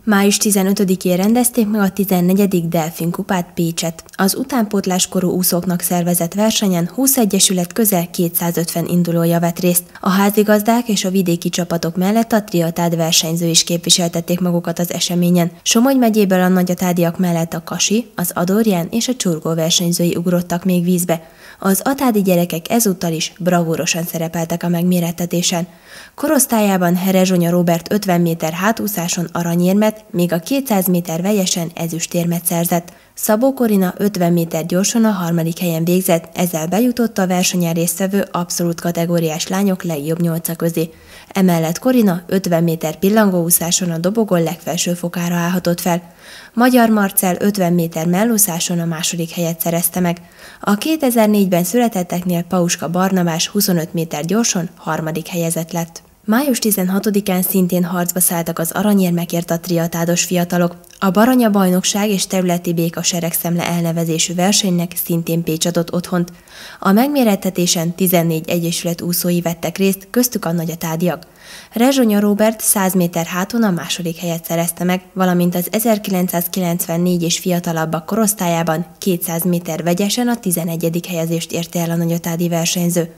Május 15-én rendezték meg a 14. Delfin kupát Pécset. Az utánpótláskorú úszóknak szervezett versenyen 20 egyesület közel 250 indulója vett részt. A házigazdák és a vidéki csapatok mellett a triatád versenyző is képviseltették magukat az eseményen. Somogy megyéből a nagyatádiak mellett a kasi, az adorján és a csurgó versenyzői ugrottak még vízbe. Az atádi gyerekek ezúttal is bravúrosan szerepeltek a megmérettetésen. Korosztályában Herezsonya Róbert 50 méter hátúszáson aranyérmet, míg a 200 méter vegyesen ezüstérmet szerzett. Szabó Korina 50 méter gyorsan a harmadik helyen végzett, ezzel bejutott a versenyen résztvevő abszolút kategóriás lányok legjobb 8 közé. Emellett Korina 50 méter pillangóúszáson a dobogon legfelső fokára állhatott fel. Magyar Marcell 50 méter mellúszáson a második helyet szerezte meg. A 2004-ben születetteknél Pauska Barnabás 25 méter gyorsan harmadik helyezett lett. Május 16-án szintén harcba szálltak az aranyérmekért a triatádos fiatalok. A Baranya bajnokság és területi béka seregszemle elnevezésű versenynek szintén Pécs adott otthont. A megmérettetésen 14 egyesület úszói vettek részt, köztük a nagyatádiak. Rezsonya Róbert 100 méter háton a második helyet szerezte meg, valamint az 1994 és fiatalabbak korosztályában 200 méter vegyesen a 11. helyezést érte el a nagyatádi versenyző.